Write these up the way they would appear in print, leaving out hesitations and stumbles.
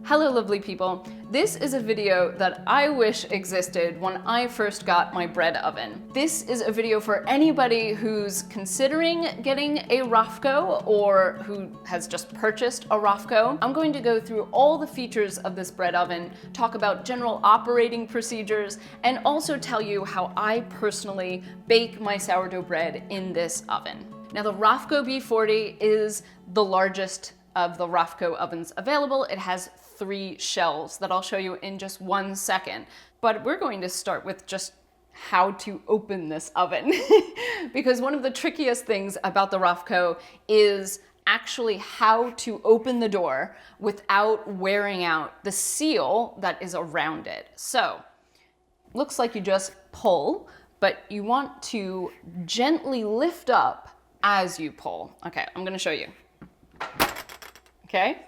Hello lovely people. This is a video that I wish existed when I first got my bread oven. This is a video for anybody who's considering getting a Rofco or who has just purchased a Rofco. I'm going to go through all the features of this bread oven, talk about general operating procedures, and also tell you how I personally bake my sourdough bread in this oven. Now the Rofco B40 is the largest of the Rofco ovens available. It has 3 shelves that I'll show you in just 1 second. But we're going to start with just how to open this oven. Because one of the trickiest things about the Rofco is actually how to open the door without wearing out the seal that is around it. So, looks like you just pull, but you want to gently lift up as you pull. Okay, I'm gonna show you. Okay?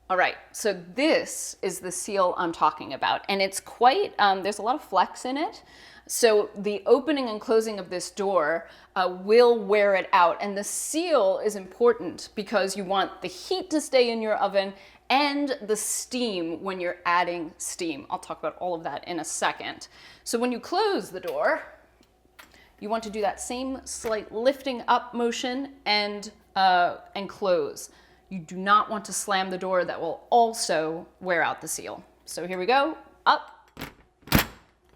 All right, so this is the seal I'm talking about, and it's quite, there's a lot of flex in it. So the opening and closing of this door will wear it out, and the seal is important because you want the heat to stay in your oven and the steam when you're adding steam. I'll talk about all of that in a second. So when you close the door, you want to do that same slight lifting up motion and close. You do not want to slam the door. That will also wear out the seal. So here we go, up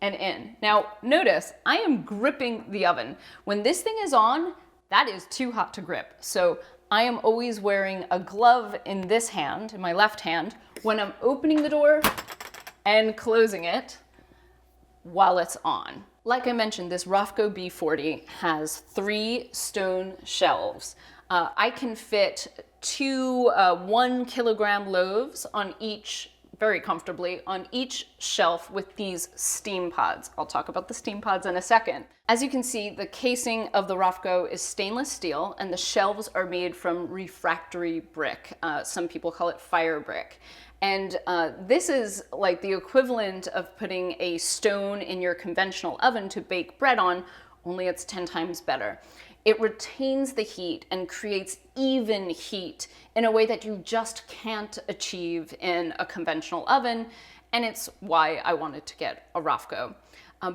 and in. Now notice, I am gripping the oven. When this thing is on, that is too hot to grip. So I am always wearing a glove in this hand, in my left hand, when I'm opening the door and closing it while it's on. Like I mentioned, this Rofco B40 has 3 stone shelves. I can fit 2 1 kilogram loaves on each, very comfortably, on each shelf with these steam pods. I'll talk about the steam pods in a second. As you can see, the casing of the Rofco is stainless steel and the shelves are made from refractory brick. Some people call it fire brick. And this is like the equivalent of putting a stone in your conventional oven to bake bread on, only it's 10 times better. It retains the heat and creates even heat in a way that you just can't achieve in a conventional oven, and it's why I wanted to get a Rofco.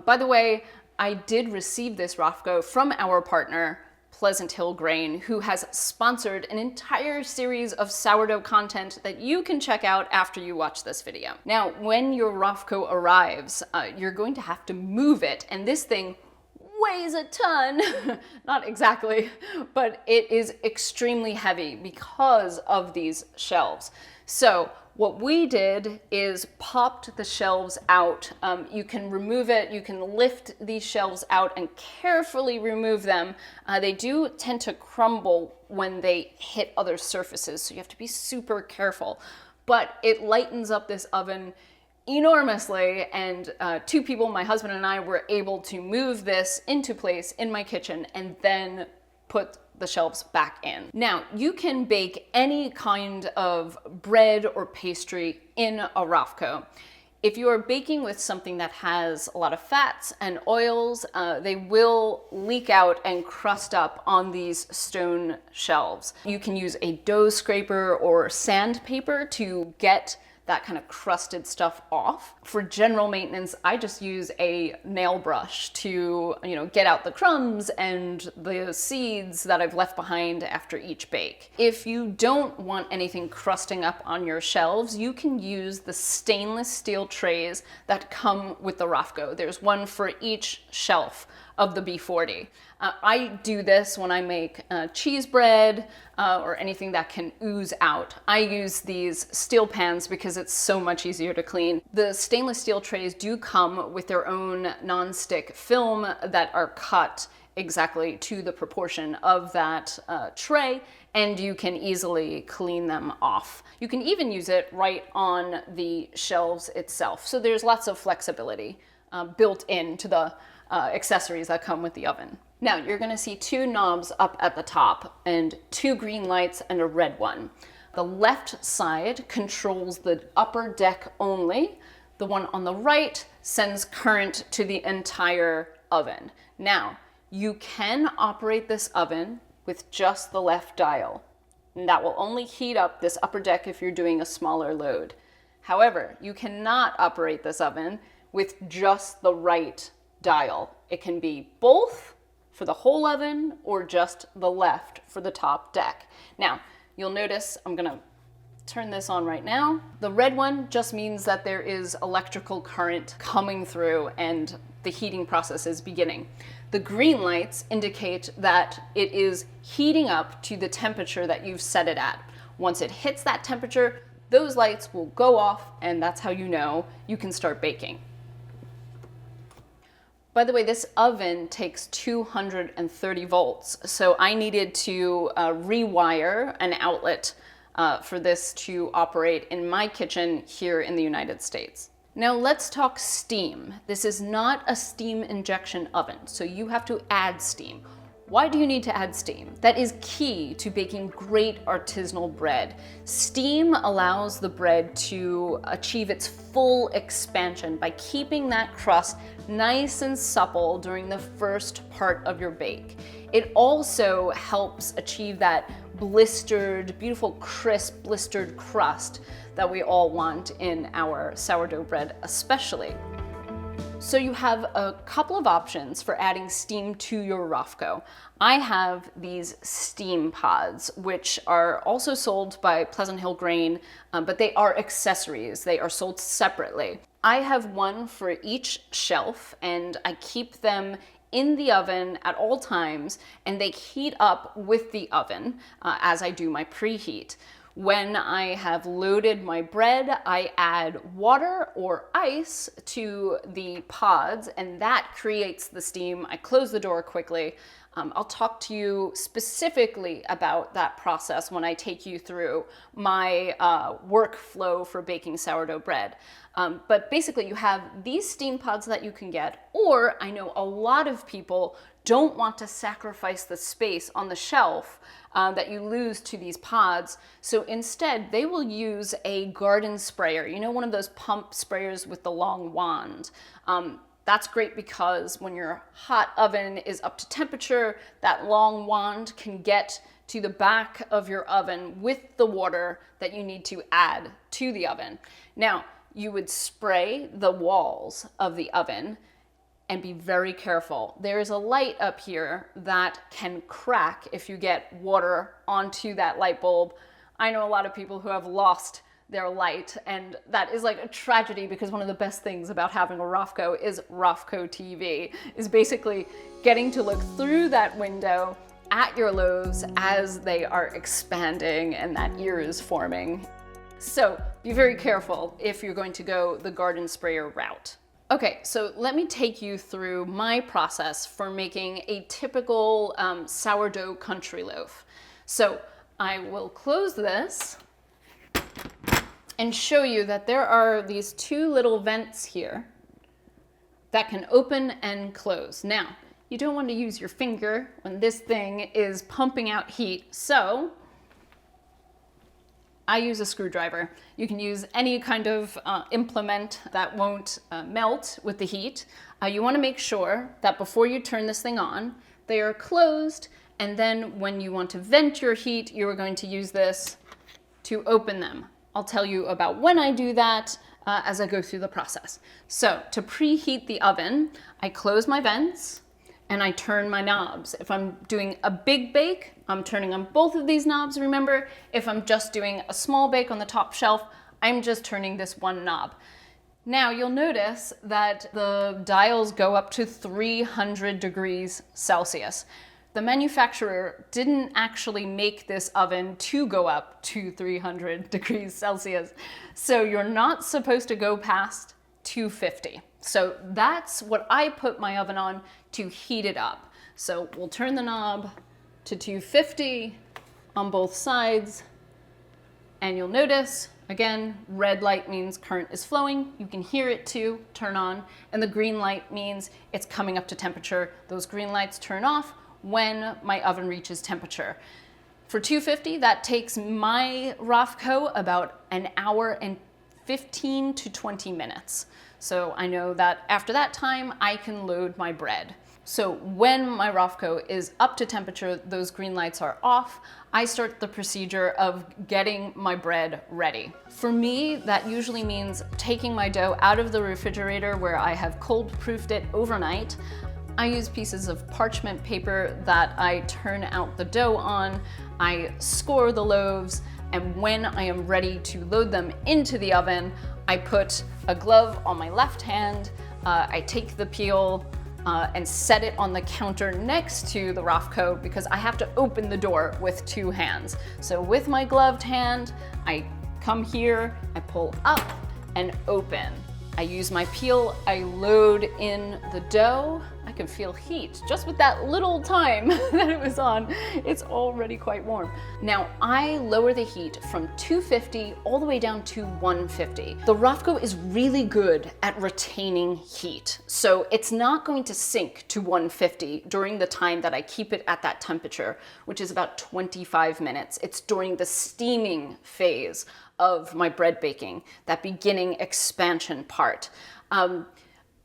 By the way, I did receive this Rofco from our partner, Pleasant Hill Grain, who has sponsored an entire series of sourdough content that you can check out after you watch this video. Now, when your Rofco arrives, you're going to have to move it, and this thing weighs a ton. Not exactly, but it is extremely heavy because of these shelves. So what we did is popped the shelves out. You can remove it, you can lift these shelves out and carefully remove them. They do tend to crumble when they hit other surfaces, so you have to be super careful. But it lightens up this oven enormously, and 2 people, my husband and I, were able to move this into place in my kitchen and then put the shelves back in. Now, you can bake any kind of bread or pastry in a Rofco. If you are baking with something that has a lot of fats and oils, they will leak out and crust up on these stone shelves. You can use a dough scraper or sandpaper to get that kind of crusted stuff off. For general maintenance, I just use a nail brush to, get out the crumbs and the seeds that I've left behind after each bake. If you don't want anything crusting up on your shelves, you can use the stainless steel trays that come with the Rofco. There's one for each shelf of the B40. I do this when I make cheese bread or anything that can ooze out. I use these steel pans because it's so much easier to clean. The stainless steel trays do come with their own non-stick film that are cut exactly to the proportion of that tray, and you can easily clean them off. You can even use it right on the shelves itself. So there's lots of flexibility built into the accessories that come with the oven. Now you're gonna see 2 knobs up at the top and 2 green lights and a red one. The left side controls the upper deck only. The one on the right sends current to the entire oven. Now, you can operate this oven with just the left dial. And that will only heat up this upper deck if you're doing a smaller load. However, you cannot operate this oven with just the right dial. It can be both for the whole oven or just the left for the top deck. Now, you'll notice I'm gonna turn this on right now. The red one just means that there is electrical current coming through and the heating process is beginning. The green lights indicate that it is heating up to the temperature that you've set it at. Once it hits that temperature, those lights will go off, and that's how you know you can start baking. By the way, this oven takes 230 volts, so I needed to rewire an outlet for this to operate in my kitchen here in the United States. Now let's talk steam. This is not a steam injection oven, so you have to add steam. Why do you need to add steam? That is key to baking great artisanal bread. Steam allows the bread to achieve its full expansion by keeping that crust nice and supple during the first part of your bake. It also helps achieve that blistered, beautiful, crisp, blistered crust that we all want in our sourdough bread especially. So you have a couple of options for adding steam to your Rofco. I have these steam pods, which are also sold by Pleasant Hill Grain, but they are accessories. They are sold separately. I have one for each shelf, and I keep them in the oven at all times, and they heat up with the oven as I do my preheat. When I have loaded my bread, I add water or ice to the pods, and that creates the steam. I close the door quickly. I'll talk to you specifically about that process when I take you through my workflow for baking sourdough bread. But basically you have these steam pods that you can get, or I know a lot of people don't want to sacrifice the space on the shelf that you lose to these pods. So instead they will use a garden sprayer. You know, one of those pump sprayers with the long wand. That's great because when your hot oven is up to temperature, that long wand can get to the back of your oven with the water that you need to add to the oven. Now, you would spray the walls of the oven and be very careful. There is a light up here that can crack if you get water onto that light bulb. I know a lot of people who have lost their light, and that is like a tragedy because one of the best things about having a Rofco is Rofco TV, is basically getting to look through that window at your loaves as they are expanding and that ear is forming. So be very careful if you're going to go the garden sprayer route. Okay, so let me take you through my process for making a typical sourdough country loaf. So I will close this and show you that there are these two little vents here that can open and close. Now, you don't want to use your finger when this thing is pumping out heat, so I use a screwdriver. You can use any kind of implement that won't melt with the heat. You want to make sure that before you turn this thing on, they are closed, and then when you want to vent your heat, you are going to use this to open them. I'll tell you about when I do that as I go through the process. So to preheat the oven, I close my vents and I turn my knobs. If I'm doing a big bake, I'm turning on both of these knobs, remember. If I'm just doing a small bake on the top shelf, I'm just turning this one knob. Now you'll notice that the dials go up to 300 degrees Celsius. The manufacturer didn't actually make this oven to go up to 300 degrees Celsius. So you're not supposed to go past 250. So that's what I put my oven on to heat it up. So we'll turn the knob to 250 on both sides, and you'll notice, again, red light means current is flowing. You can hear it too, turn on, and the green light means it's coming up to temperature. Those green lights turn off when my oven reaches temperature. For 250, that takes my Rofco about an hour and 15 to 20 minutes. So I know that after that time, I can load my bread. So when my Rofco is up to temperature, those green lights are off, I start the procedure of getting my bread ready. For me, that usually means taking my dough out of the refrigerator where I have cold proofed it overnight. I use pieces of parchment paper that I turn out the dough on, I score the loaves, and when I am ready to load them into the oven, I put a glove on my left hand, I take the peel, and set it on the counter next to the Rofco because I have to open the door with 2 hands. So with my gloved hand, I come here, I pull up and open. I use my peel, I load in the dough. I can feel heat just with that little time that it was on. It's already quite warm. Now I lower the heat from 250 all the way down to 150. The Rofco is really good at retaining heat. So it's not going to sink to 150 during the time that I keep it at that temperature, which is about 25 minutes. It's during the steaming phase of my bread baking, that beginning expansion part.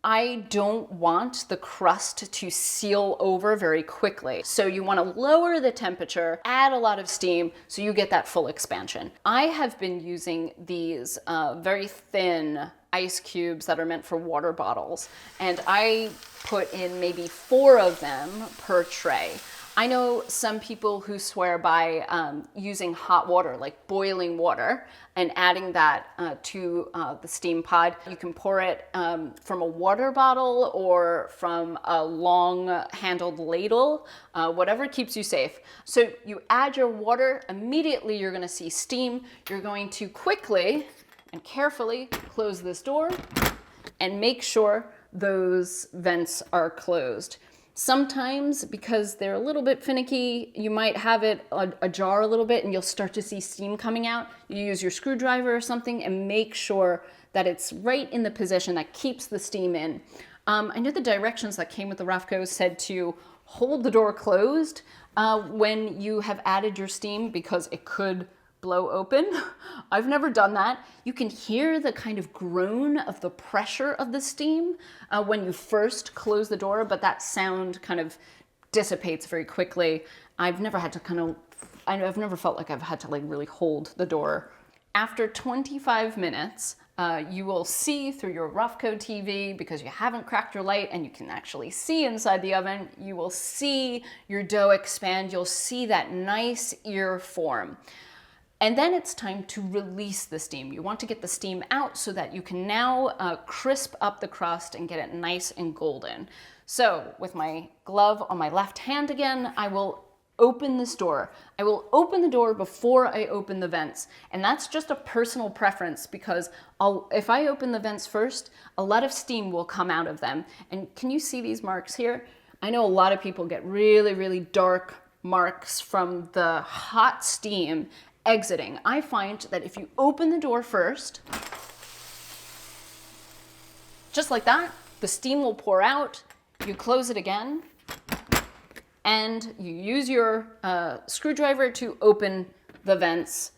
I don't want the crust to seal over very quickly. So you want to lower the temperature, add a lot of steam so you get that full expansion. I have been using these very thin ice cubes that are meant for water bottles, and I put in maybe 4 of them per tray. I know some people who swear by using hot water, like boiling water, and adding that to the steam pod. You can pour it from a water bottle or from a long-handled ladle, whatever keeps you safe. So you add your water, immediately you're gonna see steam. You're going to quickly and carefully close this door and make sure those vents are closed. Sometimes, because they're a little bit finicky, you might have it ajar a little bit and you'll start to see steam coming out. You use your screwdriver or something and make sure that it's right in the position that keeps the steam in. I know the directions that came with the Rofco said to hold the door closed when you have added your steam because it could blow open. I've never done that. You can hear the kind of groan of the pressure of the steam when you first close the door, but that sound kind of dissipates very quickly. I've never felt like I've had to like really hold the door. After 25 minutes, you will see through your Rofco TV, because you haven't cracked your light and you can actually see inside the oven, you will see your dough expand. You'll see that nice ear form. And then it's time to release the steam. You want to get the steam out so that you can now crisp up the crust and get it nice and golden. So with my glove on my left hand again, I will open this door. I will open the door before I open the vents. And that's just a personal preference because if I open the vents first, a lot of steam will come out of them. And can you see these marks here? I know a lot of people get really, really dark marks from the hot steam exiting. I find that if you open the door first, just like that, the steam will pour out, you close it again, and you use your screwdriver to open the vents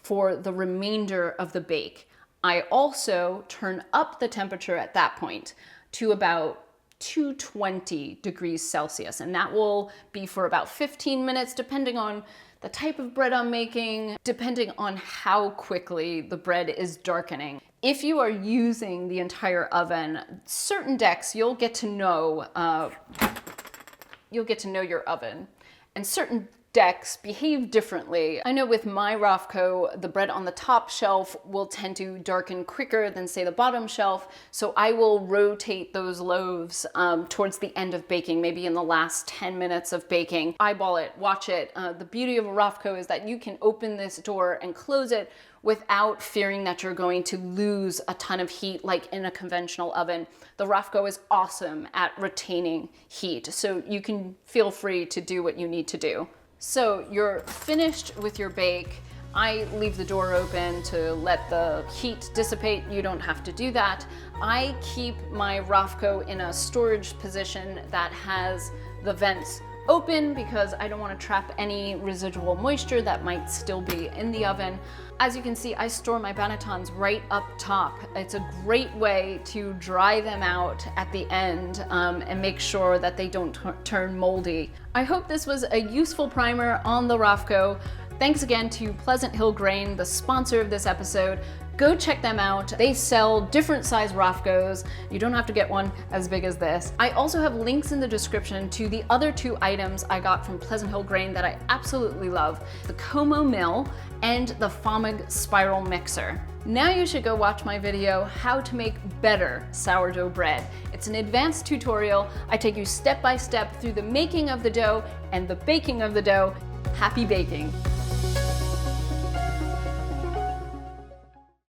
for the remainder of the bake. I also turn up the temperature at that point to about 220 degrees Celsius, and that will be for about 15 minutes, depending on the type of bread I'm making, depending on how quickly the bread is darkening. If you are using the entire oven, certain decks you'll get to know your oven, and certain decks behave differently. I know with my Rofco, the bread on the top shelf will tend to darken quicker than say the bottom shelf, so I will rotate those loaves towards the end of baking, maybe in the last 10 minutes of baking. Eyeball it, watch it. The beauty of a Rofco is that you can open this door and close it without fearing that you're going to lose a ton of heat like in a conventional oven. The Rofco is awesome at retaining heat, so you can feel free to do what you need to do. So you're finished with your bake. I leave the door open to let the heat dissipate. You don't have to do that. I keep my Rofco in a storage position that has the vents open because I don't want to trap any residual moisture that might still be in the oven. As you can see, I store my bannetons right up top. It's a great way to dry them out at the end and make sure that they don't turn moldy. I hope this was a useful primer on the Rofco. Thanks again to Pleasant Hill Grain, the sponsor of this episode. Go check them out. They sell different size Rofcos. You don't have to get one as big as this. I also have links in the description to the other 2 items I got from Pleasant Hill Grain that I absolutely love, the Como Mill and the Fomig Spiral Mixer. Now you should go watch my video, How to Make Better Sourdough Bread. It's an advanced tutorial. I take you step by step through the making of the dough and the baking of the dough. Happy baking!